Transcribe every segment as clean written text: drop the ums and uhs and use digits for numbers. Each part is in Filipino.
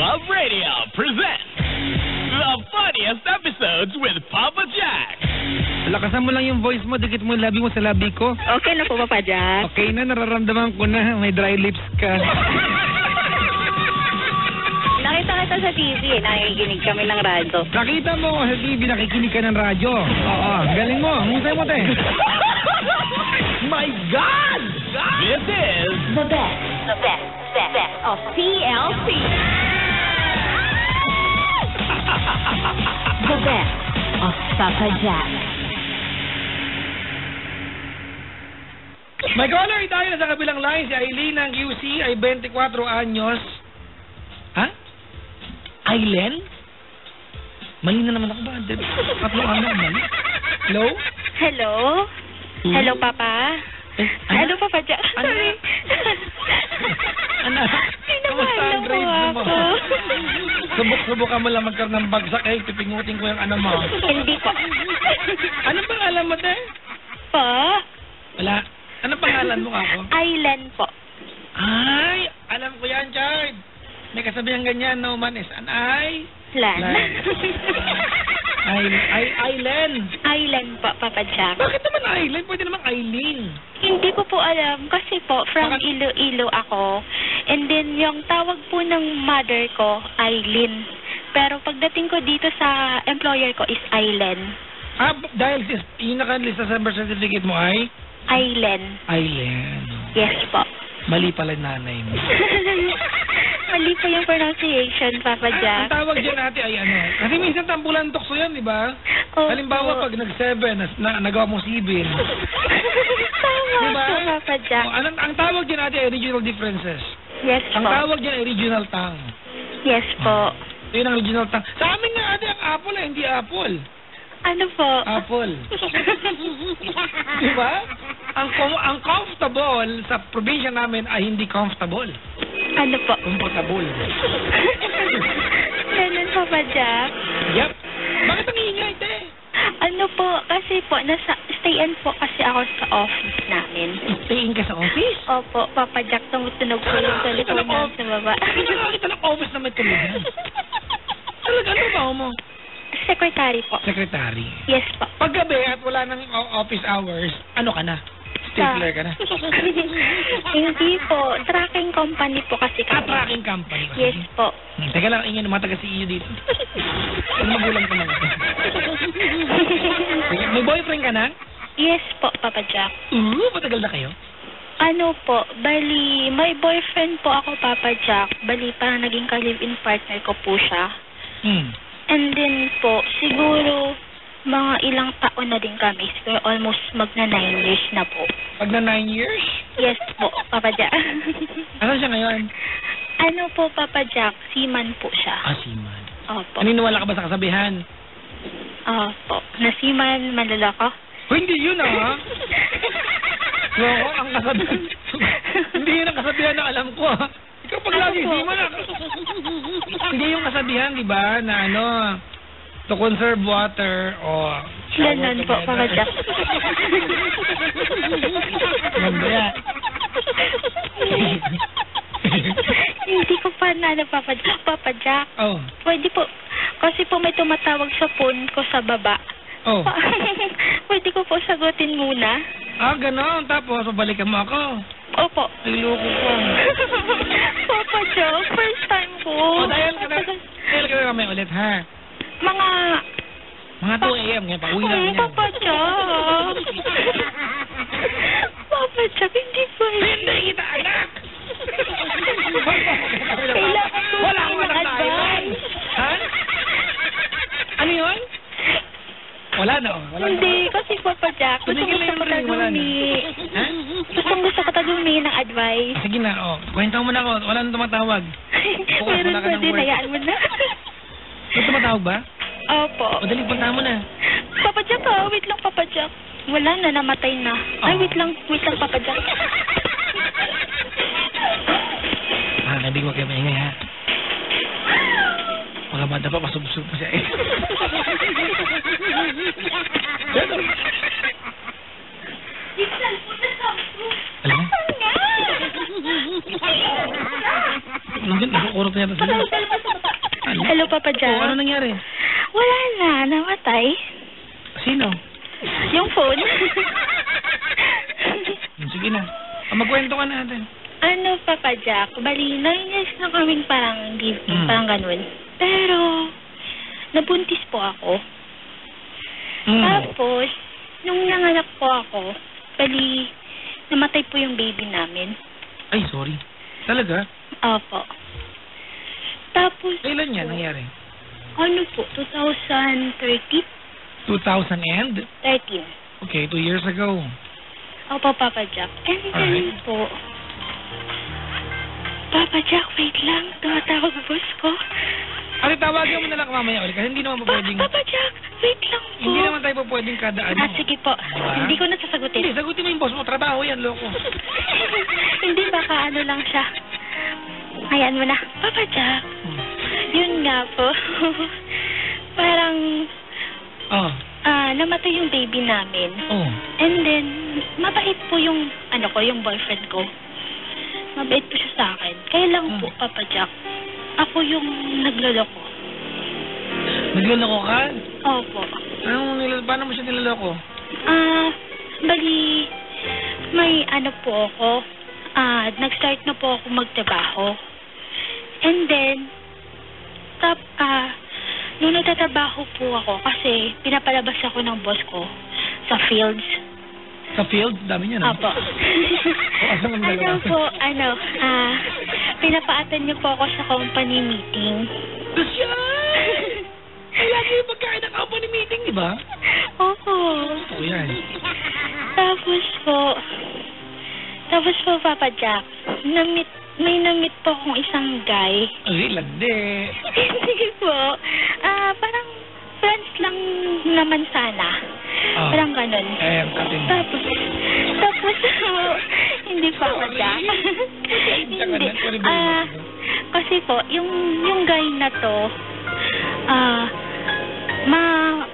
Love Radio presents the funniest episodes with Papa Jack. Lakasan mo lang yung voice mo, dikit mo yung labi mo sa labi ko. Okay na po, Papa Jack. Okay na, nararamdaman ko na, may dry lips ka. Nakita kita sa TV, nakikinig kami ng radyo. Nakita mo sa TV, nakikinig ka ng radyo. Oo, galing mo, husay mo te. My God! This is The best of PLC. The best of Papa Jack. May caller tayo na sa kabilang line, si Aileen ng QC ay 24 anyos. Ha? Aileen? Mali na naman ako ba? Tatlong ano mali? Hello? Hello? Hello, Papa? Hello, Papa Jack. Sorry. Anak, kamusta ang grades mo? Subok-subukan mo lang magkaroon ng bagsak eh. Pipingutin ko yung ano mo. Hindi po. Ano pangalan mo, te? Po? Wala. Ano pangalan mo ako? Island po. Ay, alam ko yan, Chard. May kasabihan ganyan, no man is an Land. Island. Island po, Papa Jack. Bakit naman Island? Pwede naman Aileen. Hindi ko po alam kasi po from Iloilo ako. And then yung tawag po ng mother ko, Aileen. Pero pagdating ko dito sa employer ko is Island. Ah, dahil yung nakalista sa birth certificate mo ay? Island. Island. Yes po. Mali pala nanay mo. Mali po yung pronunciation, Papa Jack. Ang tawag dyan natin ay ano? Kasi minsan tambulan tukso yan, di ba? Opo. Halimbawa, pag nag-7, nagawa mo 7. Tama Diba? po, Papa Jack. Ang tawag dyan natin ay regional differences. Yes Ang po. tawag dyan ay regional tongue. Yes po. Yun ang regional tongue. Sa amin nga ate, ang apple ay hindi apple. Ano po? Apple. Diba? Ang comfortable sa probinsya namin ay hindi comfortable. Ano po? Comfortable. Ganun, Papa Jack. Yep. Bakit ang ingay, te? Ano po, kasi po, stay-in po kasi ako sa office namin. Stay-in ka sa office? Opo, Papa Jack, tumutunog po yung telephone na sa baba. Hindi ka nakakita ng office na may tulugan. Talaga, ano ba mo? Secretary po. Secretary. Yes po. Paggabi at wala nang office hours, ano ka na? Stapler ka na? Hindi po. Tracking company po kasi kami. Tracking company. Yes po. Teka lang, ingin, mataga si iyo dito. Ang magulang ko lang. May boyfriend ka na? Yes po, Papa Jack. Matagal na kayo? Ano po, bali, may boyfriend po ako, Papa Jack. Bali, parang naging ka-live-in partner ko po siya. And then po, siguro, mga ilang taon na din kami. So, almost magna 9 years na po. Pag na 9 years? Yes po, Papa Jack. Ano siya ngayon? Ano po, Papa Jack? Seaman po siya. Seaman. Opo. Naniniwala ka ba sa kasabihan? Opo. Na seaman, manloloko? Hindi yun Oo, ang kasabihan. Hindi yun ang kasabihan na alam ko Ikaw pag lagi seaman Hindi yung kasabihan, di ba, na ano, to conserve water o Ganun po, Papa Jack. Mamaya. Hindi ko pa na Papa Jack. Oh. Pwede po. Kasi po may tumatawag sa phone ko sa baba. Oh. Pwede ko po sagutin muna. Ganon. Tapos, babalikan mo ako. Opo. Ay, loko ko. Papa Jack, first time po. Dahil ka na kami ulit, ha? Mga 2 a.m. ngayon, pauwi na niyan. Papa Jack. Papa Jack, hindi po. Hindi kita, anak! Kailangan ko wala akong anak na advice. Ha? Ano yun? Wala na. Hindi, kasi Papa Jack, gusto ko tagumi. Ha? Gusto ko tagumi ng advice. Sige na, kwento mo na ako. Wala nang tumatawag. Meron pa din, hayaan mo na. May tumatawag ba? Opo. Madaling punta mo na. Papa Jack, wait lang, Papa Jack. Wala na, namatay na. Ay, wait lang, Papa Jack. Hindi mo kayo maingay, ha? Mga bata pa, pasubsub pa siya eh. Alam mo? Nandun, nakukurot na yata sila. Hello, Papa Jack. Ano nangyari? Wala na, namatay. Sino? Yung phone. Sige na. Magkwento ka natin. Ano, Papa Jack, bali, 9 years na kaming parang living, parang ganun. Pero, nabuntis po ako. Tapos, nung nanganak po ako, bali, namatay po yung baby namin. Ay, sorry. Talaga? Opo. Tapos, Kailan yan nangyari? ano po, 2013? 2000 and? 13. Okay, 2 years ago. Opo, Papa Jack. And then Alright. po, Papa Jack, wait lang. Tumatawag boss ko. Ari, tawagan mo na lang mamaya ulit kasi hindi naman po pwedeng... Papa Jack, wait lang po. Hindi naman tayo po pwedeng kada ano. Sige po. Diba? Hindi ko na sasagutin. Hindi, sagutin mo yung boss mo. Trabaho yan, loko. Hindi, baka ano lang siya. Ayan mo na. Papa Jack, yun nga po. Parang, Oh. namatay yung baby namin. Oh. And then, mabait po yung, yung boyfriend ko. Mabait po siya sa akin. Kaya lang po, Papa Jack, ako yung nagloloko. Nagloloko ka? Opo. Paano mo siya niloloko? Bali, may po ako. Nag-start na po ako magtrabaho. And then, nung nagtatrabaho po ako, kasi pinapalabas ako ng boss ko sa fields. Sa field? Dami niya, no? Opo. Asan ang dalawa? Pinapaatan niyo po ako sa company meeting. Siya! Ay, lagi yung pagkain ng company meeting, di ba? Opo. Oo, yan. Tapos po, Papa Jack, may namit po akong isang guy. Ay, landi. Hindi po. Parang friends lang naman sana. Parang ganun. Ang katin. Tapos, hindi pa ako Jack. Hindi. Kasi po, yung guy na to,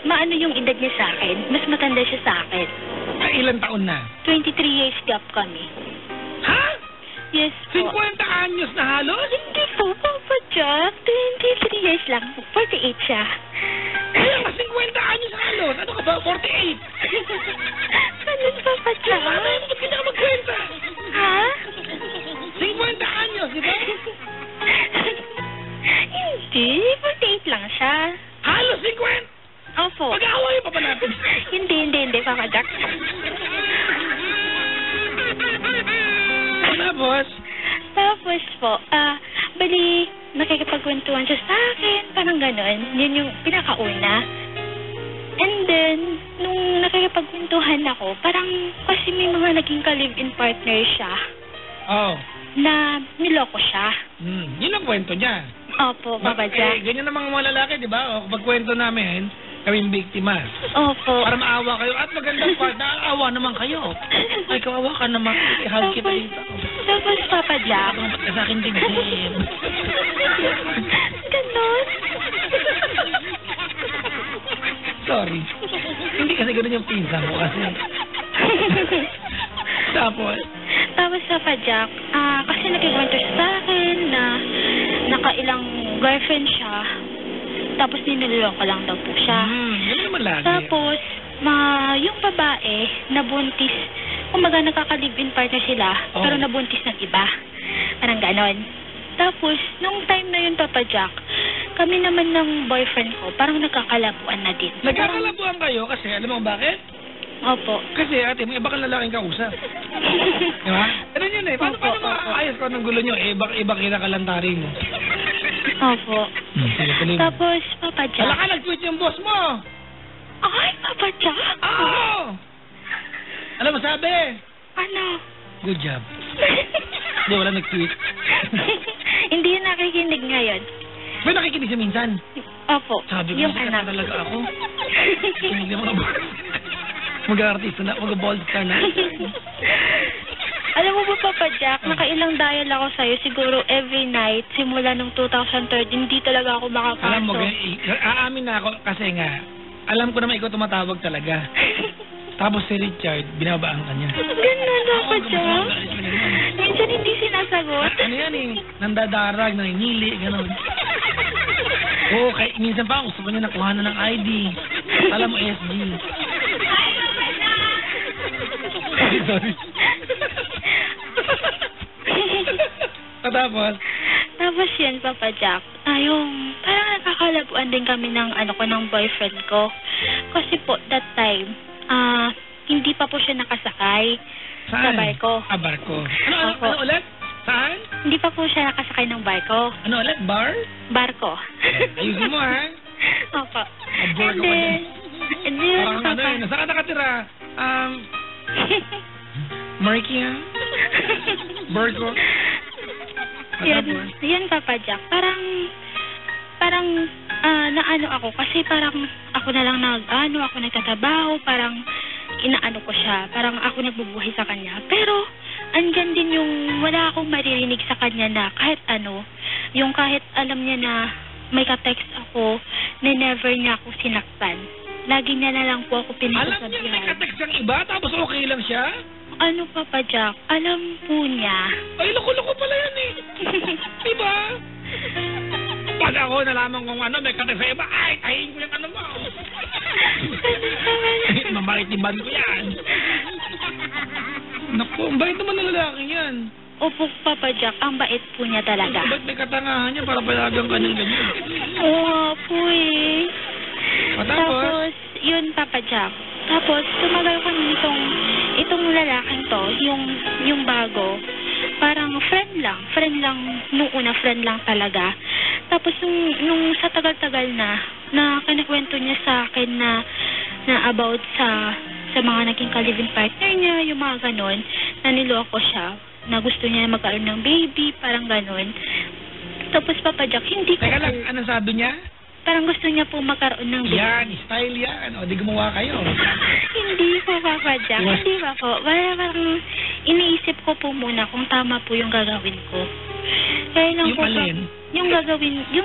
maano yung edad niya sa akin. Mas matanda siya sa akin. Ay, ilang taon na? 23 years gap kami. Ha? Yes po. 50 anyos na halos? Hindi po, Papa Jack. 23 years lang po. 48 siya. Kaya ka 50 anyos halos. Ano ka ba? 48? Ganun, Papa Jack. Ano yun? Ba't ka na magkwenta? Ha? 50 anyos, di ba? Hindi. 48 lang siya. Halos 50? Opo. Pag-aaway pa ba natin? Hindi, Papa Jack. Tapos po, bali, nakikipagkwentuhan siya sa akin, parang gano'n. Yun yung pinakauna. And then, nung nakikipagkwentuhan ako, parang kasi may mga naging ka-live-in partner siya. Oh. Na niloko siya. Yun ang kwento niya. Opo, Papa Jack. Ganyan ang mga lalaki, di ba? O, kapag kwento namin, kaming biktima. Opo. Para maawa kayo. At magandang part, naawa naman kayo. Ay, kawawa ka naman. Ihag kita dito. Tapos, Papa Jack. Ba't ka sa akin dibdib? Ganon. Sorry. Hindi kasi ganun yung pinsa mo kasi. Tapos, Papa Jack, kasi nagkikwento siya sa akin na nakailang girlfriend siya. Tapos ninuloko lang daw po siya. Ganun naman lagi. Tapos, yung babae, nabuntis. Kumbaga, nagkaka-live-in partner sila, pero nabuntis ng iba. Parang ganon. Tapos, nung time na yun, Papa Jack, kami naman ng boyfriend ko, parang nagkakalabuan na din. Nagkakalabuan kayo kasi, alam mo bakit? Opo. Kasi ate, may iba kang lalaking kausap. Di ba? Ano yun eh? Paano maayos ko ng gulo nyo? Iba kinakalantarin mo. Opo. Sige, tuloy mo. Tapos, Papa Jack. Wala ka nag-tweet yung boss mo! Ay, Papa Jack! Oo! Alam mo sabi? Ano? Good job. Hindi, wala nag-tweet. Hindi yun nakikinig ngayon. May nakikinig siya minsan. Opo. Sabi ko, yung sikat anak. na talaga ako. Kinig na mga mag-artista na, mag-bold star na. Alam mo ba, Papa Jack, nakailang dial ako sa'yo, siguro every night, simula nung 2013, hindi talaga ako makapasok. Alam mo, aamin na ako kasi nga, alam ko naman ikaw tumatawag talaga. Tapos si Richard, binabaan ka niya. Ganun, Papa Jack. Minsan hindi sinasagot. Ano yan eh, nandadarag, naninili, gano'n. Oo, kaya minsan pa gusto ko niya nakuha na ng ID. Alam mo, SG. Sorry. Tapos? Tapos yun, Papa Jack, yung parang nakakalabuan din kami ng ng boyfriend ko. Kasi po, that time, hindi pa po siya nakasakay sa Saan? barko. Barko. Ano ulit? Saan? Hindi pa po siya nakasakay ng barko. Ano ulit? Bar? Barko. Ayusin mo, ha? Opo. Barko ka din. And then, Parang ano yun. Saan ka nakatira? Marky, ha? Barko. Yan, Papa Jack. Parang naano ako kasi parang ako na lang ako nagtatrabaho, parang inaano ko siya, parang ako nagbubuhay sa kanya. Pero andyan din yung wala akong maririnig sa kanya na kahit yung kahit alam niya na may ka-text ako na never niya ako sinaktan. Lagi niya na lang po ako pinagsasabihan. Alam niya may ka-text ang iba tapos okay lang siya? Papa Jack, alam po niya. Ay, loko-loko pala yan eh. Diba? Pag ako nalaman kung may katext sa iba, ay, tahin ko yung mo. Mamaritimban ko yan. Naku, ang bait naman ng lalaki yan. Opo, Papa Jack, ang bait po niya talaga. Ba't may katangahan niya para palagang ka ng ganyan? Oo po eh. Tapos, yun, Papa Jack. Tapos, tumagal kami itong lalaking to, yung bago. Parang friend lang, nung una friend lang talaga. Tapos, nung sa tagal-tagal na kinikwento niya sa akin na about sa mga naging ka-living partner niya, yung mga ganon, na niloko siya, na gusto niya magkaroon ng baby, parang ganon. Tapos, Papa Jack, hindi ko... Teka lang, anong sabi niya? Parang gusto niya po magkaroon ng baby. Yan, style yan. O, di gumawa kayo. Hindi po, Papa Jack. Hindi ba po? Parang iniisip ko po muna kung tama po yung gagawin ko. Kaya lang yung po, alin? yung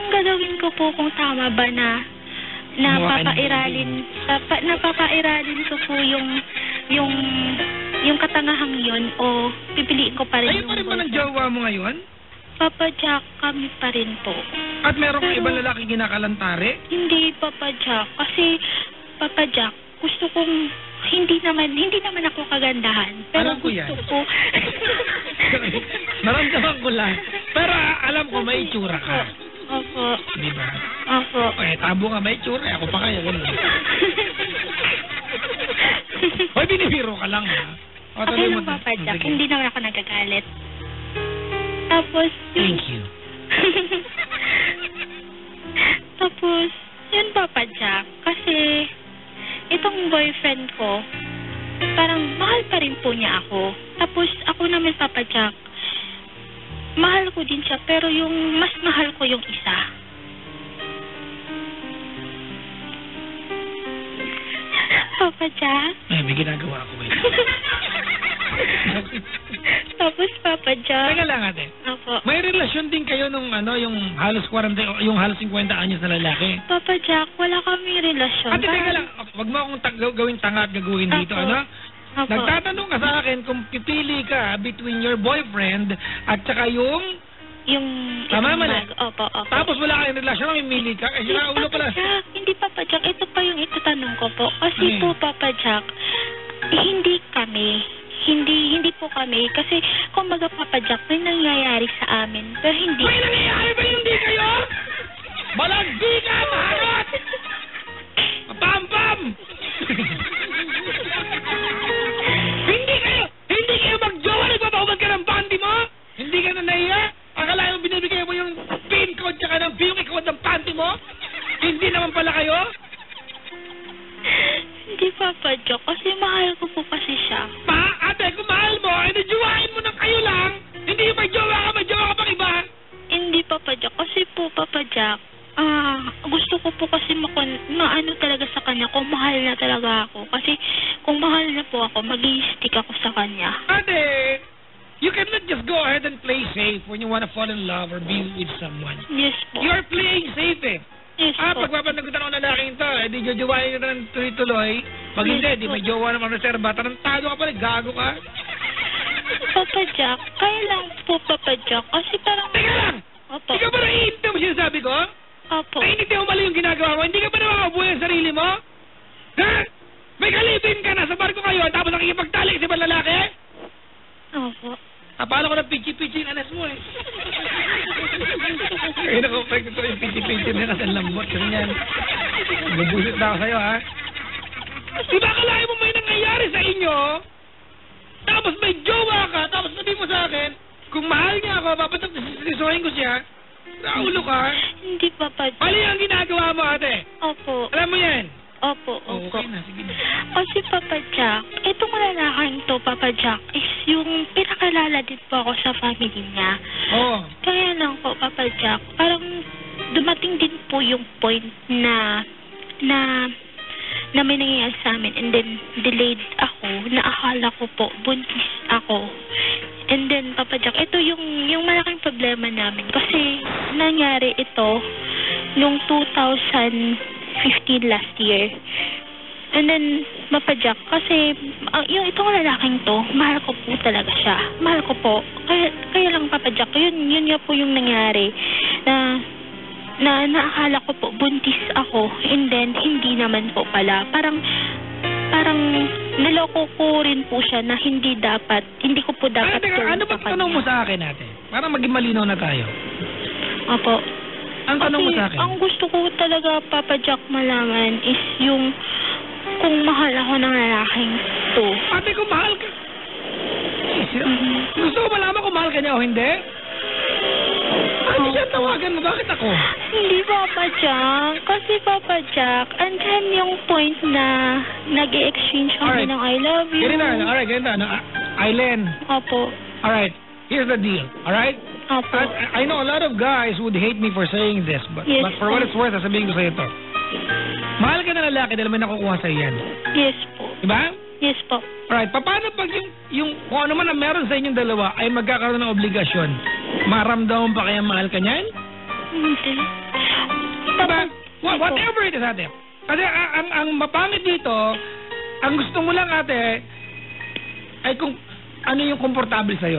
gagawin ko po kung tama ba na papairalin ko po yung katangahang yun o pipiliin ko pa rin Ayun pa rin ba ng jowa mo ngayon? Papa Jack, kami pa rin po. At meron kang ibang lalaki kinakalantari? Hindi, Papa Jack. Kasi, Papa Jack, gusto kong hindi naman ako kagandahan. Pero alam ko yan. gusto ko... Naramdaman ko lang. Pero alam ko may itsura ka. Opo. Diba? Opo. Tabo ka may itsura. Ako pa kaya. Hoy, binibiro ka lang, ha? Okay lang, Papa Jack. Hindi naman ako nagagalit. Tapos... Thank you. Tapos, yun, Papa Jack. Kasi, itong boyfriend ko, parang mahal pa rin po niya ako. Tapos, ako naman, Papa Jack, mahal ko din siya, pero yung mas mahal ko yung isa. Papa Jack? May ginagawa ko eh. Tapos, Papa Jack. Teka lang, ate. Opo. May relasyon din kayo nung yung halos 40, yung halos 50 anyos na lalaki? Papa Jack, wala kami relasyon. Ate, teka lang. Wag mo akong gawin tanga at gagawin dito, Opo. ano? Opo. Nagtatanong ka sa akin kung pipili ka between your boyfriend at saka yung tama mali. Opo. Tapos wala kayong relasyon, mamimili ka. Kasi ulo pala. Hindi, Papa Jack. Ito pa yung itatanong ko po. Kasi po, Papa Jack, hindi po kami. Kasi, kumbaga, Papa Jack, may nangyayari sa amin. Pero hindi. May nangyayari ba hindi kayo? Malagdi ka, maharot! Pam-pam! Hindi kayo mag-jowa, nagpapahubad ka ng bandi mo? Hindi ka na nahiya? Akala mo binibigay mo yung pin code tsaka ng yung code ng panty mo? Hindi naman pala kayo? Hindi, Papa Jack. Kasi mahal ko po kasi siya. Ate, kung mahal mo, ay najowain mo ng kayo lang. Hindi yung may jowa ka pang iba. Hindi, Papa Jack. Kasi po, Papa Jack, gusto ko po kasi maano talaga sa kanya kung mahal na talaga ako. Kasi kung mahal na po ako, mag-i-stick ako sa kanya. Ate, you cannot just go ahead and play safe when you wanna fall in love or be with someone. Yes po. You're playing safe eh. Yes po. Pagpapanagutan ako ng lalaking to, di jojowain ka ng tuloy-tuloy. Pag Yes hindi, di po. may jowa naman reserva. Tarantado ka pala, gago ka. Papa Jack, kaya lang po, Papa Jack. Kasi parang... Teka lang! Opo. Ikaw ba naiintindihan mo sinasabi ko? Opo. Ay, naiintindihan mo mali yung ginagawa mo? Hindi ka ba nakakabuhay ang sarili mo? Ha? May kalibin ka na sa barko kayo tapos nakikipagtalik sa ibang lalaki? Opo. Paano ko na pichi-pichi yung anas mo eh? Kaya nakapag ko yung pichi-pichi na kasi lambot. Kasi yan, nabubusit na ako sa'yo ha? Diba akalain mo may nangyayari sa inyo? Tapos may jowa ka, tapos sabi mo sa akin, kung mahal niya ako, papatapisuhin ko siya, naulo ka. Hindi, Papa Jack. Mali ang ginagawa mo, ate. Opo. Alam mo yan? Opo, Oh, opo. okay na, sige na. Kasi Papa Jack, itong lalaking to, Papa Jack, is yung pinakalala din po ako sa family niya. Oo. Kaya lang po, Papa Jack, parang dumating din po yung point na may nangyayari sa amin, and then delayed ako, na akala ko po buntis ako. And then, Papa Jack, ito yung malaking problema namin kasi nangyari ito nung 2015 last year. And then, Papa Jack, kasi yung itong lalaking to, mahal ko po talaga siya. Mahal ko po. Kaya lang, Papa Jack, yun nga po yung nangyari na naakala ko po buntis ako, and then hindi naman po pala. Parang niloko ko rin po siya na hindi ko po dapat. Ano ba tanong mo sa akin, ate? Para maging malinaw na tayo. Opo. Ang tanong mo sa akin? Ang gusto ko talaga, Papa Jack, malaman is yung kung mahal ako ng lalaking to. Ate, kung mahal ka... Gusto ko malaman kung mahal ka niya o hindi? Ano siya tawagan mo? Bakit ako? Hindi, Papa Jack. Kasi, Papa Jack, andyan yung point na nag-exchange kami ng I love you. Ganito na. Alright, ganito na. Aileen. Opo. Alright, here's the deal. Alright? Opo. I know a lot of guys would hate me for saying this, but for what it's worth, sasabihin ko sa'yo ito. Mahal ka na lalaki dahil may nakukuha sa'yo yan. Yes po. Diba? Yes po. Alright, paano pag yung kung ano man ang meron sa inyong dalawa ay magkakaroon ng obligasyon? Maramdaman pa kaya mahal ka niyan? Hindi. Diba? Whatever it is, ate. Kasi ang mapangit dito, ang gusto mo lang, ate, ay kung ano yung komportable sa'yo.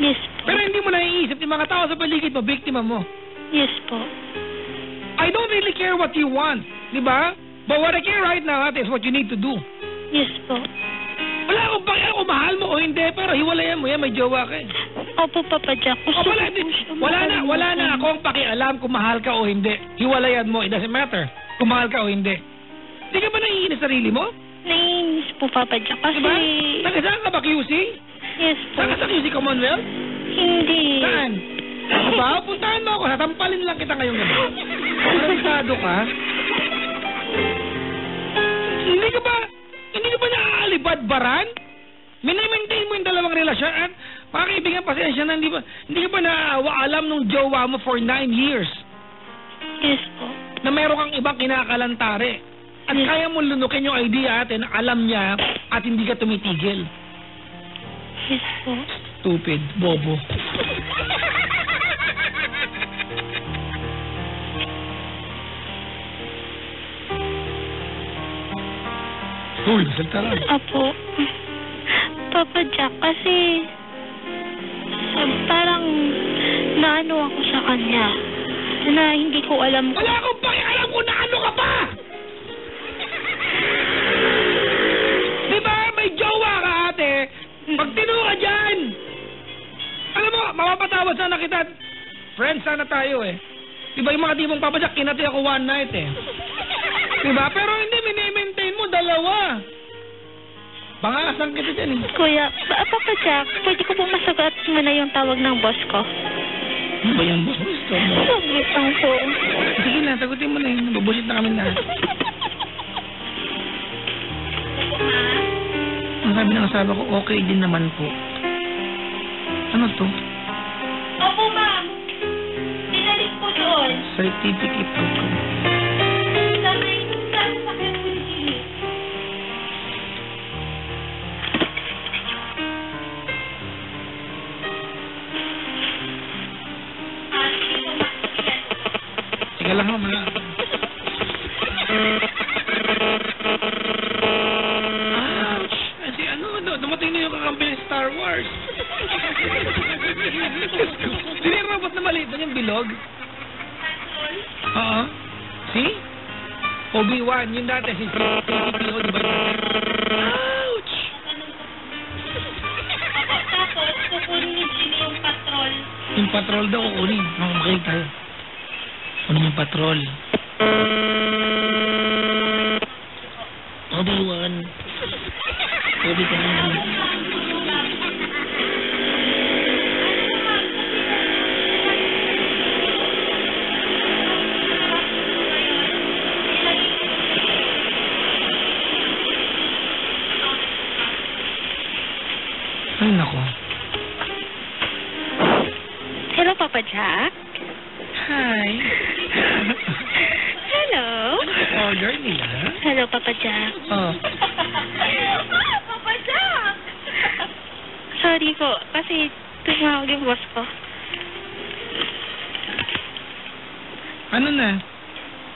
Yes po. Pero hindi mo naiisip yung mga tao sa paligid mo, biktima mo. Yes po. I don't really care what you want, di ba? But what I care right now, ate, is what you need to do. Yes po. Wala akong pakialam kung mahal mo o hindi, pero hiwalayan mo yan, may jowa ka eh. Opo, Papa Jack. Gusto ko po siya Wala na akong pakialam kung mahal ka o hindi. Hiwalayan mo, it doesn't matter kung mahal ka o hindi. Hindi ka ba naiinis sarili mo? Naiinis po, Papa Jack. Kasi... Diba? Taga-saan ka ba, QC? Yes po. Saan ka sa QC Commonwealth? Hindi. Saan? Diba? Puntahan mo ako. Natampalin lang kita ngayong gabi. Parang ka? Hindi ka ba naaalibad-baran? Minimaintain mo yung dalawang relasyon at mga kaibigan, pasensya na, hindi ka ba alam nung jowa mo for 9 years? Yes po. Na meron kang ibang kinakalantare. At kaya mo lunukin yung idea atin na alam niya at hindi ka tumitigil. Yes po. Stupid, bobo. Uy, nasalta lang. Apo. Papa Jack, kasi parang naano ako sa kanya na hindi ko alam. Wala akong pakialam kung naano ka pa! Diba, may jowa ka, ate. Magtino ka dyan! Alam mo, mapapatawad sana kita. Friends sana tayo eh. Diba yung mga tipong Papa Jack, kinati ako one night eh. Diba? Pero hindi, mini-maintain mo, dalawa. Bangasan kita dyan eh. Kuya, Papa Jack, pwede ko po masagot mo na yung tawag ng boss ko? Ano ba yung boss mo? Saglit lang po. Sige na, sagutin mo na yun. Babusit na kami lahat. Ang sabi ng asawa ko, okay din naman po. Ano to? Opo, ma'am. Pinalis po doon. Certificate of Sige lang naman. Kasi dumating na yung kakampi ng Star Wars. Hindi yung robot na maliit na yung bilog. Oo. See? Obi-Wan, yun dati, si CCPO, di ba? Ouch! Tapos, kukunin ni Jimmy yung patrol. Yung patrol daw kukunin. Makinig tayo. Ano yung patrol? Obi-Wan. Obi-Wan. Ay, nako. Hello, Papa Jack. Hi. Hello. Order nila? Hello, Papa Jack. Oh. Papa Jack! Sorry po, kasi tumawag yung boss ko. Ano na?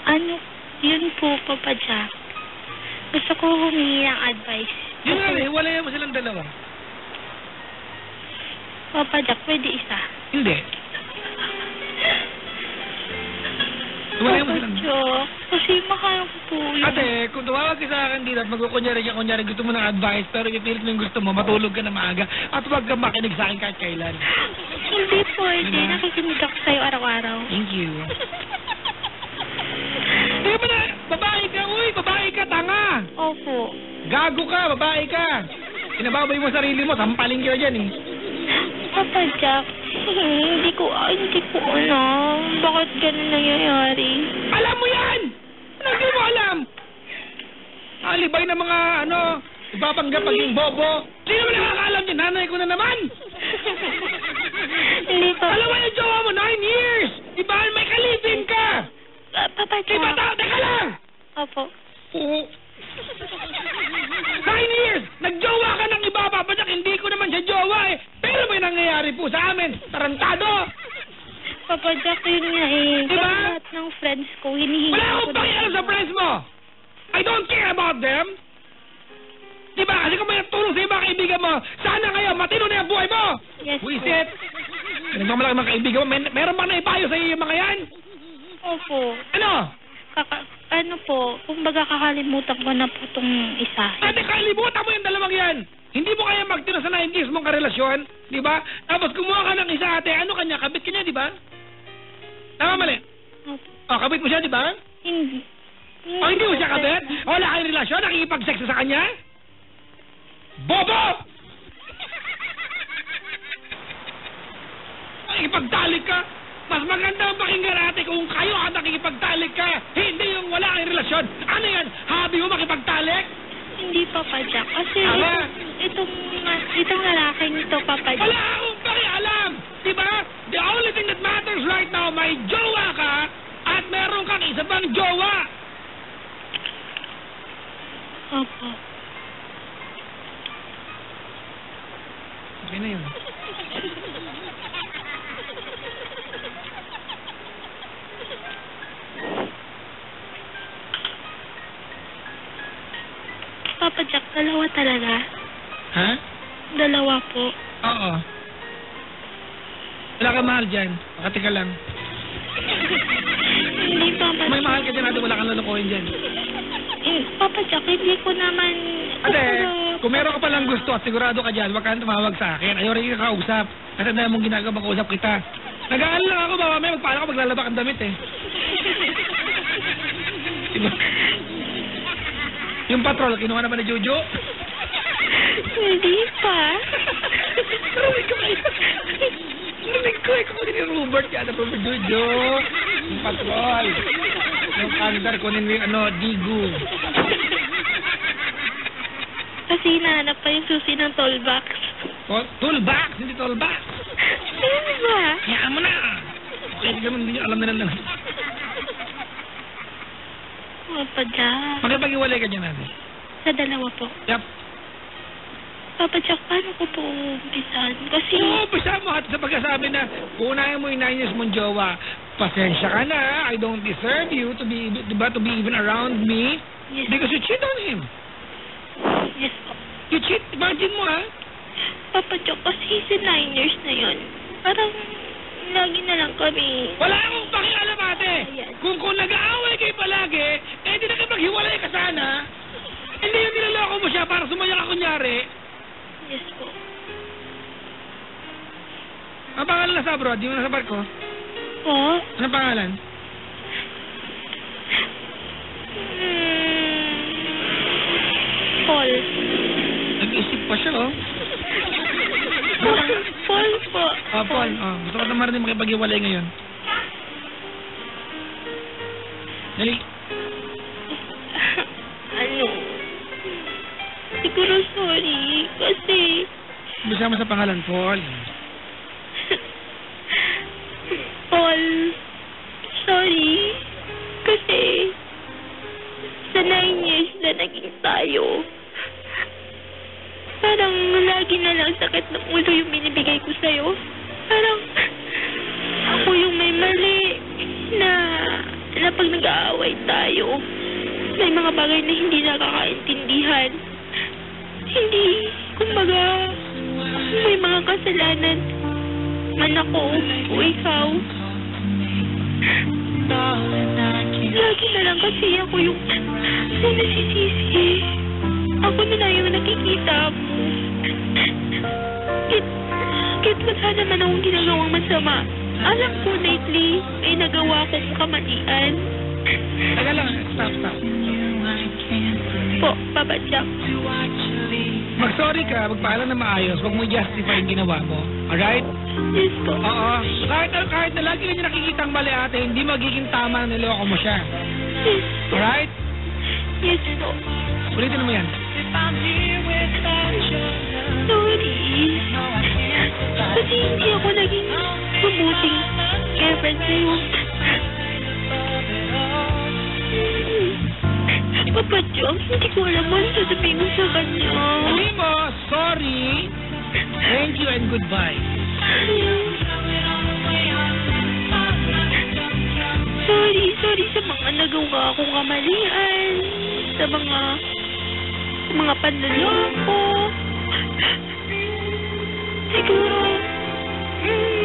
Ano, yun po, Papa Jack. Gusto ko humingi ng advice. Yun nga eh, wala mo silang dalawa. Papa Jack, pwede isa. Hindi. Wala mo Papa silang Jack, kasi mahal ko po yun. Ate, kung tumawag ka sa akin dito at magkukunyari gusto mo ng advice, pero ipilit mo yung gusto mo, matulog ka na maaga, at huwag kang makinig sa akin kahit kailan. Hindi pwede, Diba? nakikinig ako sa'yo araw-araw. Thank you. Teka mo na, babae ka, uy, babae ka, tanga! Opo. Gago ka, babae ka! Pinababay mo sarili mo, sampalin ka dyan eh. Papa Jack, hindi ko alam. Bakit ganun nangyayari? Alam mo yan! Ano hindi mo alam? Alibay na mga, ipapanggap paging bobo. Hindi naman nakakaalam niya, nanay ko na naman! Hindi pa. Alam mo yung jowa mo, 9 years! Diba, may kalipin ka! Papa Diba, Jack. teka lang! Opo. Oo. 9 years! Nagjowa ka ng iba, Papa Jack, hindi ko naman siya jowa eh. Pero may nangyayari po sa amin. Tarantado! Papa Jack, yun nga eh. Diba? Kasi lahat ng friends ko, hinihingi Wala ko akong pakialam sa friends mo! I don't care about them! Diba? Kasi kung may tulong sa ibang kaibigan mo, sana ngayon matino na yung buhay mo! Yes po. Wisit! Nagmamalaki mga kaibigan mo, meron ba na ipayo sa iyo yung mga yan? Opo. Ano? Ano po, kumbaga kakalimutan ko na po itong isa. Ate, kalimutan mo yung dalawang yan! Hindi mo kaya magtino sa 9 years mong karelasyon, di ba? Tapos kumuha ka ng isa, ate, ano kanya? Kabit ka niya, di ba? Tama, mali? Opo. O, kabit mo siya, di ba? Hindi. O, hindi mo siya kabit? O, wala kayong relasyon? Nakikipag-sex sa kanya? Bobo! Nakikipagtalik ka? Mas maganda ang pakinggan, ate, kung kayo ang nakikipagtalik ka, hindi yung wala kayong relasyon. Ano yan? Hobby mo makipagtalik? Hindi, Papa Jack. Kasi Tama. itong lalaking ito, Papa Jack. Wala akong pakialam! Diba? The only thing that matters right now, may jowa ka at meron kang isa pang jowa. Opo. Okay na yun. Papa Jack, dalawa talaga. Ha? Dalawa po. Oo. Wala kang mahal dyan. Makati ka lang. Hindi, Papa May Jack. mahal ka dyan, ate, wala kang lulukuhin dyan. Papa Jack, hindi ko naman... Ate, kung meron ka palang gusto at sigurado ka dyan, wag kang tumawag sa akin. Ayaw rin ka kausap. Kasi dahil mong ginagawa, makausap kita. Nag-aalala lang ako, baka may magpaano ka maglalaba kang damit eh. Diba? Yung patrol, kinuha naman ni Jojo. Hindi pa. Narinig ko eh, kunin ni Robert yan, po si Jojo. Yung patrol. Yung cancer, kunin mo yung Digu. Kasi hinahanap pa yung susi ng tollbox. Oh, toolbox, hindi toolbox. Ano ba? Hayaan mo na. Okay, hindi naman, hindi nyo alam na lang. Papa Jack. Makipag-iwalay ka dyan, ate. Sa dalawa po. Yep. Papa Jack, paano ko po umpisan? Kasi... Oo, bisa mo at sa pagkasabi na unahin mo yung 9 years mong jowa, pasensya ka na, I don't deserve you to be, diba, to be even around me Yes. because you cheat on him. Yes po. You cheat, imagine mo ha. Papa Jack, kasi sa 9 years na yun, parang lagi na lang kami... Wala akong pakialam ate. Ayan. Kung nangyari, Yes po. ang pangalan na sa abroad, di mo nasa barko? Po? Anong pangalan? Paul. Nag-isip pa siya, oh. Paul po. Paul. Oh, gusto ko naman rin makipag-iwalay ngayon. Dali. Ano? Siguro sorry. Kasi... Bisa mo sa pangalan, Paul. Paul. Sorry. Kasi... Sa 9 years na naging tayo, parang lagi na lang sakit ng ulo yung binibigay ko sa'yo. Parang ako yung may mali na pag nag-aaway tayo, may mga bagay na hindi nakakaintindihan. Hindi, kumbaga, may mga kasalanan man ako o ikaw. Lagi na lang kasi ako yung nasisisi. Ako na lang yung nakikita mo. Kahit wala naman akong ginagawang masama. Alam ko lately, may nagawa akong kamalian. Taga lang, stop. Po, Papa Jack. Mag-sorry ka, magpaalam na maayos, huwag mo justify yung ginawa mo. Alright? Yes po. Oo. Kahit na lagi na niya nakikita ang mali ate, hindi magiging tama na niloko mo siya. Yes po. Alright? Yes po. Ulitin mo yan. Sorry. Kasi hindi ako naging mabuting girlfriend sa'yo. Papa Jack, hindi ko alam ano sasabihin mo sa kanya. Sabi mo, sorry, thank you and goodbye. Sorry sa mga nagawa kong kamalian, sa mga panloloko. Siguro,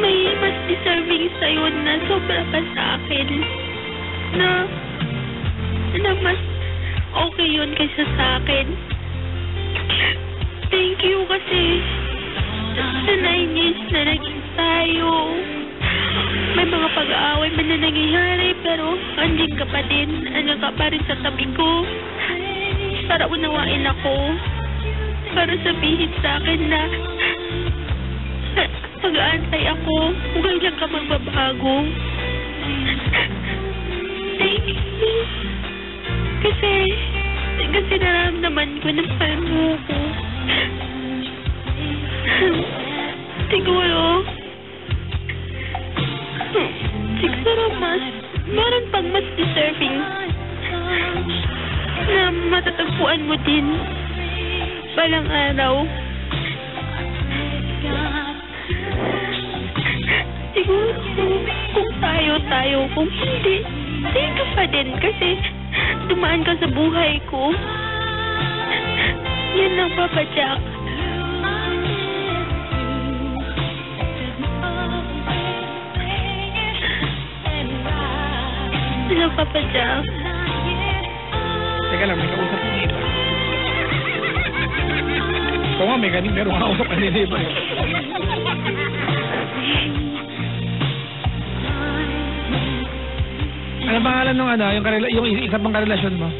may mas deserving sa'yo na sobra pa sa akin. Na mas okay yun kaysa sa akin. Thank you kasi sa 9 years na naging tayo. May mga pag-aaway man na nangyayari pero andin ka pa din. Ano ka pa rin sa tabi ko. Para unawain ako. Para sabihin sa akin na pag-aantay ako. Huwag lang ka magbabago. Thank you. Kasi naramdaman ko na mahal mo ko. Siguro meron pang mas deserving na matatagpuan mo din balang araw. Siguro kung tayo, kung hindi, ka pa din kasi dumaan ka sa buhay ko. Yan lang, Papa Jack. Hello, Papa Jack. Teka lang, may kausap ng iba. Ito nga, meron kausap ka nila iba. Ano pangalan nung yung isa pang karelasyon mo?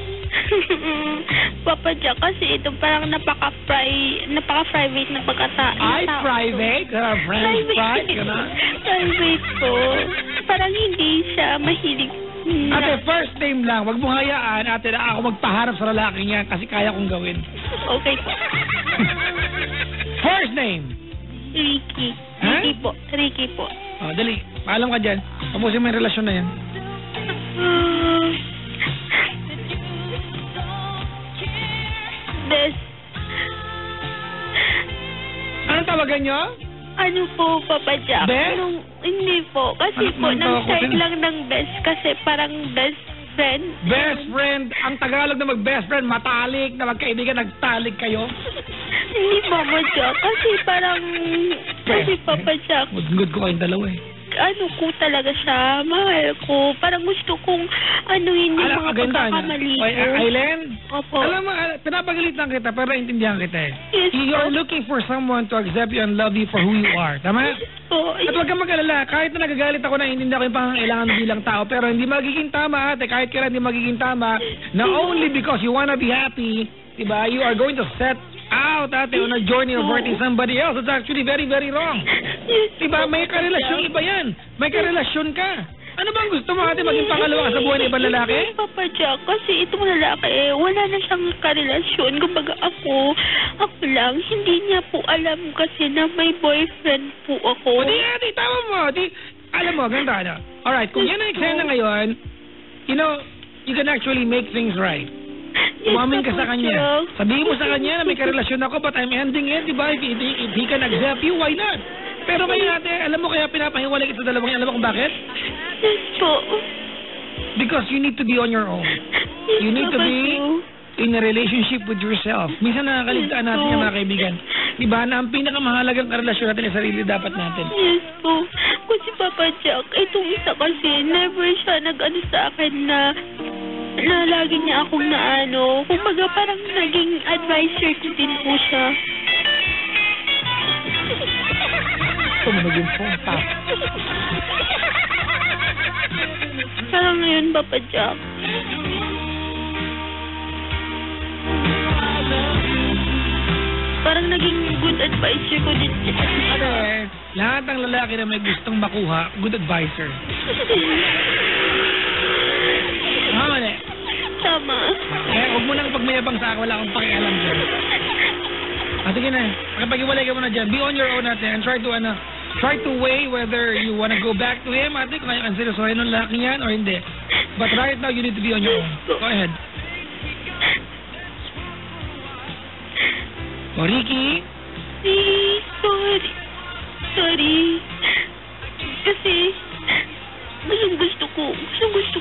Papa Jack, kasi ito parang napaka-private na pagkatao. Ay, private? Private ka na? Private po. Parang hindi siya mahilig. Ate, first name lang. Wag mo hayaan, ate, na ako magpaharap sa lalaking yan kasi kaya kong gawin. Okay po. First name? Ricky. Ha? Ricky po. Oh, dali. Paalam ka dyan. Tapusin mo yung relasyon na yan. Best. Anong tawagan nyo? Ano po, Papa Jack? Best? Hindi po. Kasi po, nang-start lang ng best kasi parang best friend. Best friend. Ang Tagalog na mag-best friend, matalik, na magkaibigan, nagtalik kayo. Hindi, Papa Jack. Kasi parang... Kasi, Papa Jack. Good ko kayong dalawa eh. ano ko talaga siya, mahal ko. Parang gusto kong anuhin yung mga pagkakamali ko. Aileen? Opo. Alam mo, pinapagalitan kita, pero intindihan kita eh. Yes, You're po. looking for someone to accept you and love you for who you are. Tama? Po. At huwag kang mag-alala, kahit na nagagalit ako na hindi ako yung pangangailangan mo bilang tao, pero hindi magiging tama, ate, kahit kailan hindi magiging tama, na only because you wanna be happy, diba, you are going to set out, ate, on a journey of hurting somebody else. It's actually very, very wrong. Diba, may karelasyon iba yan. May karelasyon ka. Ano bang gusto mo, ate, maging pangalawa sa buhay ng ibang lalaki? Papa Jack, kasi itong lalaki, wala na siyang karelasyon. Kumbaga ako lang, hindi niya po alam kasi na may boyfriend po ako. O di, ate, tama mo. Di, alam mo, ganda na. Alright, kung yan ang eksena ngayon, you know, you can actually make things right. Umamin ka sa kanya. Sabihin mo sa kanya na may karelasyon ako, but I'm ending it, diba? If he can accept you, why not? Pero kayo ate, alam mo kaya pinapahiwalay kita sa dalawang yan. Alam mo kung bakit? Yes po. Because you need to be on your own. You need to be in a relationship with yourself. Minsan nakakaligtaan natin yung mga kaibigan. Diba na ang pinakamahalagang karelasyon natin ay sarili dapat natin. Yes po. Kasi Papa Jack, itong isa kasi, never siya nag-ano sa akin na lagi niya akong naano. Kumbaga parang naging advisor ko din po siya. Tumunog yung phone pa. Parang ngayon, Papa Jack. Parang naging good advisor ko din siya. Ate, lahat ng lalaki na may gustong makuha, good advisor. Mali. Tama. Kaya huwag mo nang pagmayabang sa akin, wala akong pakialam dyan. Sige na, makipag-iwalay ka muna dyan. Be on your own, ate, and try to weigh whether you wanna go back to him, ate, kung kaya seryosohin ng lalaki yan or hindi. But right now, you need to be on your own. Go ahead. O, Ricky? Sorry. Kasi, gusto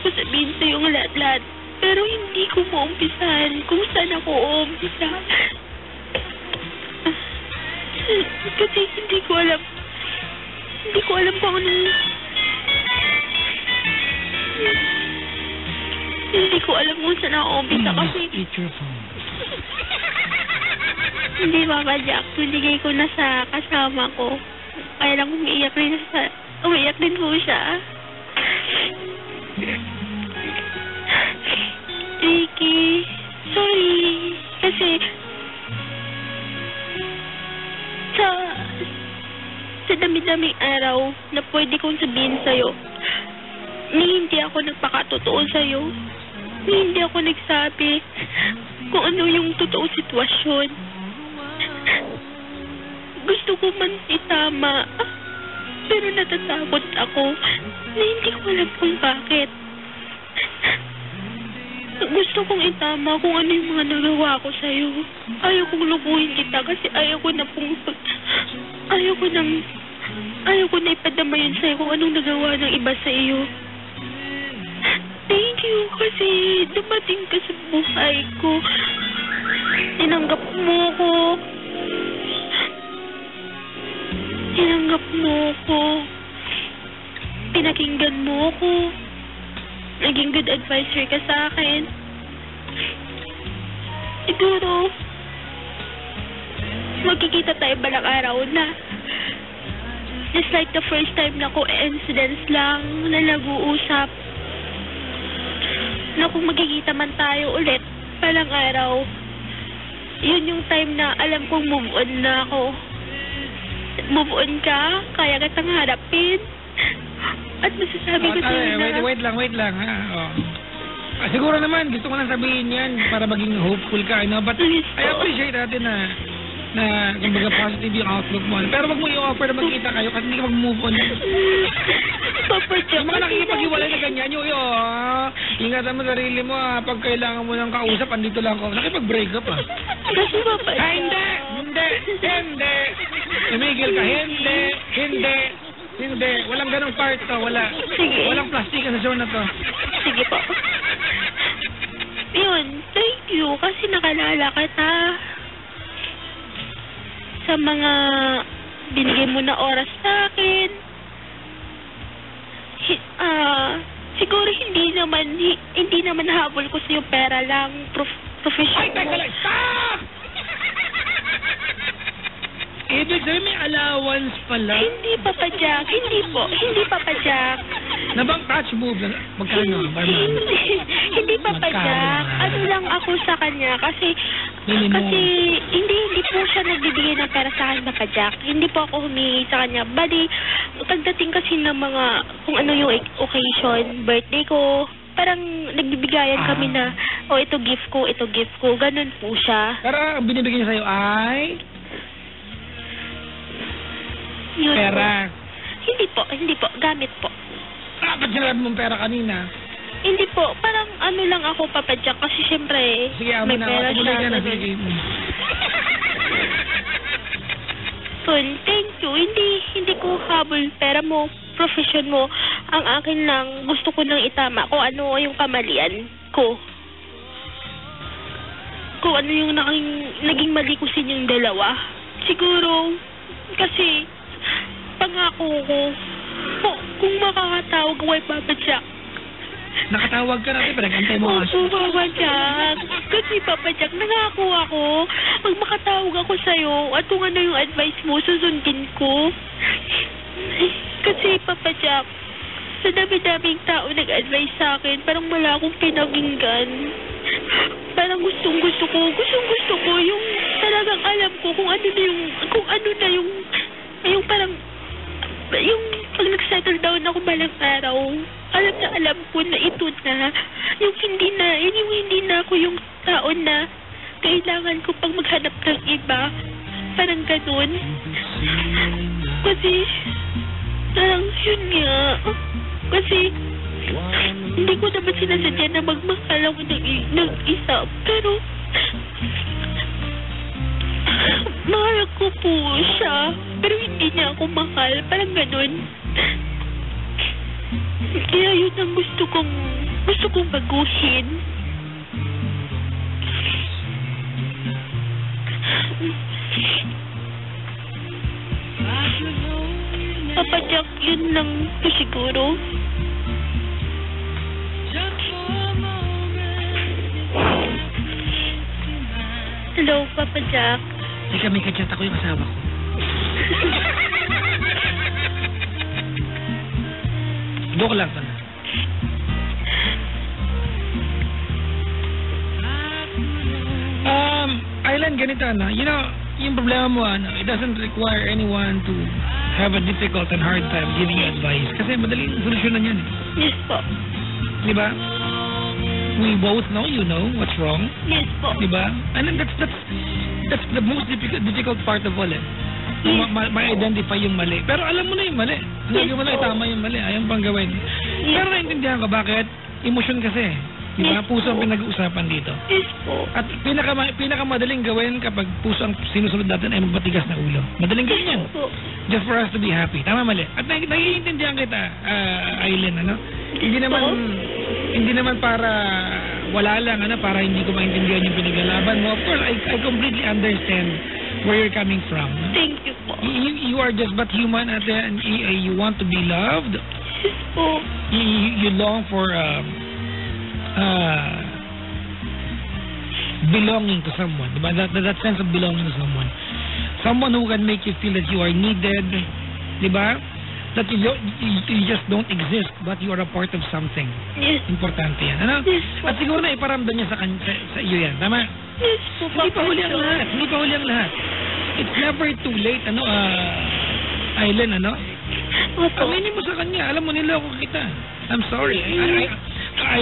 ko sabihin sa'yo ang lahat-lahat. Pero hindi ko maumpisahan kung saan ako uumpisa. Kasi hindi ko alam kung anong... Hindi ko alam kung saan ako uumpisa kasi... Eat your phone. Hindi, Papa Jack. Binigay ko na sa kasama ko. Kaya lang umiiyak din po siya. Ricky, sorry. Kasi sa dami-daming araw na pwede kong sabihin sa'yo, hindi ako nagpakatotoo sa'yo. Hindi ako nagsabi kung ano yung totoo sitwasyon. Gusto ko man itama, pero natatakot ako na hindi ko alam kung bakit. Gusto kong itama kung ano yung mga nagawa ko sa'yo. Ayaw kong lubuhin kita kasi ayaw ko na ipadama yun sa'yo kung anong nagawa ng iba sa iyo. Thank you kasi dumating ka sa buhay ko. Tinanggap mo ko. Pinakinggan mo ko. Naging good advisor ka sa akin. Siguro, magkikita tayo balang araw na. Just like the first time na coincidence lang na nag-uusap. Na kung magkikita man tayo ulit balang araw, yun yung time na alam kong move on na ako. Move on ka, kaya kitang harapin. At masasabi ko sa'yo na... Wait lang, ha? Oh. Siguro naman, gusto ko lang sabihin yan para maging hopeful ka, no? But I appreciate natin na kumbaga positive yung outlook mo. Pero wag mo i-offer na magkita kayo kasi hindi ka mag-move on. Yung mga nakikipag-iwalay na ganyan, ingatan mo sarili mo, pag kailangan mo ng kausap, andito lang ako. Nakipag-break up, Kasi Papa Jack. Hindi. Tumigil ka, hindi. Walang ganong part to, wala. Sige. Walang plastic sa show na to. Sige po. Yun, thank you kasi nakalala kita sa mga binigay mo na oras sa akin. Siguro hindi naman habol ko sa yung pera lang, professional. Ay, teka lang! Stop! Ibig sabihin may allowance pala. Hindi, Papa Jack. Hindi, Papa Jack. Nabang catch move lang. Magkano? Barman? Hindi, Papa Magkano? Jack. Ano lang ako sa kanya kasi Minimum. hindi po siya nagbibigay ng pera sa akin, Papa Jack. Hindi po ako humingi sa kanya. Bali, pagdating kasi ng mga kung ano yung occasion, birthday ko, parang nagbibigayan kami na, ito gift ko, ganun po siya. Pero ang binibigay niya sa'yo ay Yun pera. Po. Hindi po, gamit po. Ba't sinabi mong pera kanina? Hindi po, parang ano lang ako, Papa Jack, kasi syempre, Sige, may na. pera Tumuloy siya. ka na. ganun. Sige. Son, thank you. Hindi ko habol pera mo, profession mo. Ang akin lang, gusto ko nang itama kung ano yung kamalian ko. Kung ano yung naging mali ko sa inyong dalawa. Siguro, kasi, pangako ko, kung makakatawag ko kay Papa Jack. Nakatawag ka natin, pinag-antay mo. Opo, Papa Jack. Kasi, Papa Jack, nangako ako. Pag makatawag ako sa'yo, at kung ano yung advice mo, susundin ko. Kasi, Papa Jack, sa dami-daming tao nag-advise sa akin, parang wala akong pinakinggan. Parang gustong-gusto ko yung talagang alam ko kung ano na yung parang, yung pag nag-settle down ako balang araw, alam ko na ito na, yung hindi na ako yung tao na kailangan ko pang maghanap ng iba. Parang ganun. Kasi, parang yun nga. Kasi, hindi ko naman sinasadya na magmahal ako ng isa. Pero, mahal ko po siya. Pero hindi niya ako mahal. Parang ganun. Kaya yun ang gusto kong baguhin. Papa Jack, yun lang po siguro. Hello, Papa Jack. Teka, may kachat ako yung asawa ko. Joke lang pala. Island, ganito, ano? You know, yung problema mo, ano, it doesn't require anyone to have a difficult and hard time giving you advice. Kasi madaling solusyonan yan, eh. Yes po. Di ba? We both know, you know what's wrong. Yes po. Di ba? And then that's the most difficult part of all, eh. Ma-identify yung mali. Pero alam mo na yung mali. Lagi mo na itama yung mali. Ayaw pang gawin. Pero naintindihan ko bakit? Emosyon kasi. Di ba? Puso ang pinag-uusapan dito. Yes po. At pinakamadaling gawin kapag puso ang sinusunod natin ay magmatigas na ulo. Madaling gawin yan. Yes po. Just for us to be happy. Tama, mali. At naiintindihan kita, Aileen, ano? Hindi naman para wala lang, ano, para hindi ko maintindihan yung pinaglalaban mo. Of course, I completely understand where you're coming from. Thank you po. You are just but human, ate, and you want to be loved. Yes po. You long for belonging to someone, diba? That sense of belonging to someone who can make you feel that you are needed, diba? That you just don't exist, but you are a part of something. Yes. Importante yan, ano? Yes. At siguro na iparamdam niya sa iyo yan, tama? Yes po, Hindi pa huli ang lahat. It's never too late, ano, Aileen, ano? Opo. Aminin mo sa kanya, alam mo, niloko kita. I'm sorry.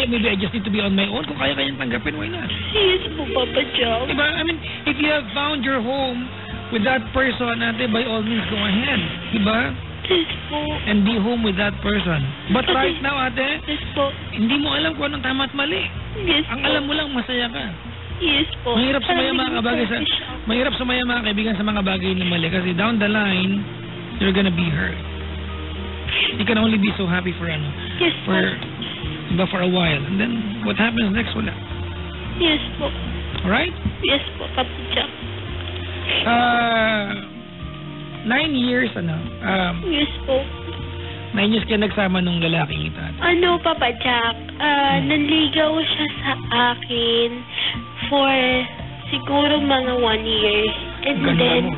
Maybe I just need to be on my own. Kung kaya kanyang tanggapin, why not? Yes po, Papa Jack. Diba? I mean, if you have found your home with that person, ate, by all means, go ahead. Diba? Yes po. And be home with that person. But right now, ate, Yes po. hindi mo alam kung anong tama at mali. Yes Ang po. alam mo lang, masaya ka. Yes po. Mahirap sumaya mga kaibigan sa mga bagay na mali kasi down the line, you're gonna be hurt. You can only be so happy for Yes po. for a while, and then what happens next, wala. Yes po. Alright? Yes po, Papa Jack. 9 years, Yes po. 9 years kayo nagsama nung lalaking ito. Ano, Papa Jack, nanligaw siya sa akin for siguro mga 1 year. And Ganda then, mo.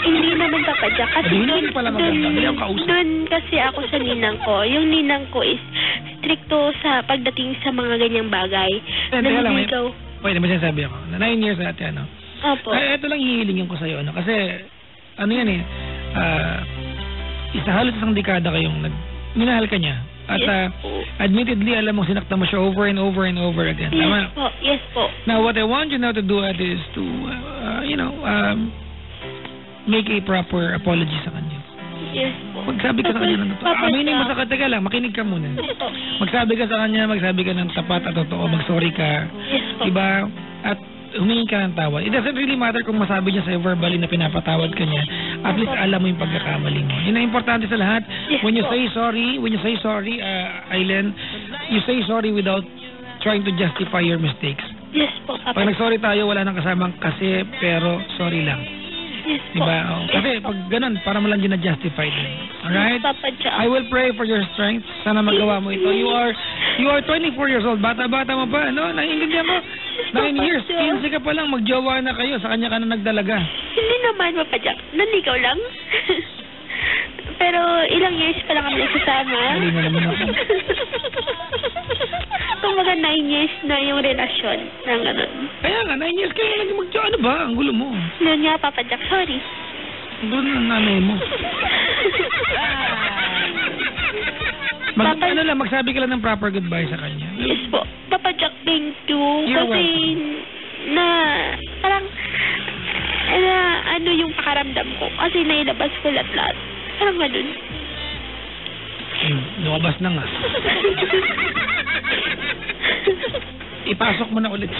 hindi naman, Papa Jack. Kasi Hindi pala maganda. Hindi ako kausap. doon kasi ako sa ninang ko. Yung ninang ko is stricto sa pagdating sa mga ganyang bagay. Teka lang, Nanligaw. Wait, may sinasabi ako. Na 9 years natin, ano? Opo. Ay, ito lang hihilingin ko sa'yo, ano? Kasi, ano yan eh, halos isang dekada kayong minahal ka niya. At Yes po. admittedly, alam mo, sinakta mo siya over and over and over again. Yes Tama? po. Yes po. Now, what I want you now to do is to, make a proper apology sa kanya. Yes po. Magsabi ka sa kanya ng totoo. Papa Aminin mo Jack. sa teka lang, makinig ka muna. Opo. Magsabi ka sa kanya, magsabi ka ng tapat at totoo, mag-sorry ka. Yes po. Diba? At humingi ka ng tawad. It doesn't really matter kung masabi niya sa'yo verbally na pinapatawad ka niya. At least alam mo yung pagkakamali mo. Yun ang importante sa lahat. Yes When you po. say sorry, Aileen, you say sorry without trying to justify your mistakes. Yes po, Papa. Pag nag-sorry tayo, wala nang kasamang kasi, pero sorry lang. Yes po. Diba? Oh, Yes kasi po. pag ganun, para mo lang din na-justify din. Alright? Yes, Papa Jack. I will pray for your strength. Sana magawa mo ito. You are 24 years old. Bata-bata mo pa, no? Naiintindihan mo? 9 years. 15 ka pa lang. Magjowa na kayo. Sa kanya ka na nagdalaga. Hindi naman, Papa Jack. Nanligaw lang. Pero ilang years pa lang kami nagsasama. Mali na naman ako. Kumbaga 9 years na yung relasyon ng ganun. Kaya nga, 9 years kayo lagi magjowa. Ano ba? Ang gulo mo. Noon nga, Papa Jack, sorry. Ang gulo ng nanay mo. Papa- Ano lang, magsabi ka lang ng proper goodbye sa kanya. Yes po. Papa Jack, thank you. You're Kasi parang ano yung pakaramdam ko. Kasi nailabas ko lahat. Parang ganun. Lumabas na nga. Ipasok mo na ulit.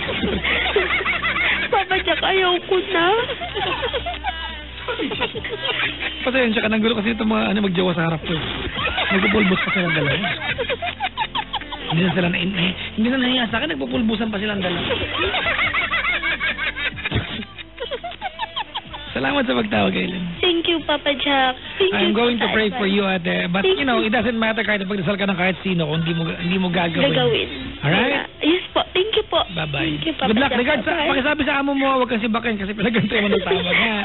Papa Jack, ayaw ko na. Pasensya ka ng gulo kasi itong mga magjowa sa harap ko. Nagpupulbos pa silang dalawa. Hindi na nahiya sa akin, nagpupulbusan pa silang dalawa. Salamat sa pagtawag, Aileen. Thank you, Papa Jack. Thank you. I'm going to sa pray for advice. you, ate. But, Thank you know, you. it doesn't matter kahit pagdasal ka ng kahit sino kung hindi mo gagawin. Gagawin. Alright? Yes po. Thank you po. Bye-bye. Thank you, Papa Good luck. Jack. Regards sa, Bye. pakisabi sa amo mo, huwag kang sibakin kasi pinagantay mo ng tawag, ha?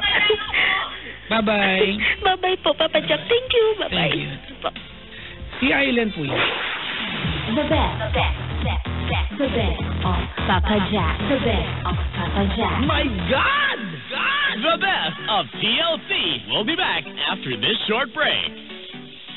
Bye-bye. Bye-bye po, Papa Jack. Thank you. Bye-bye. Thank you. Po. Si Aileen po yun. The best of Papa Jack. The best of Papa Jack. My God! The best of TLC. We'll be back after this short break.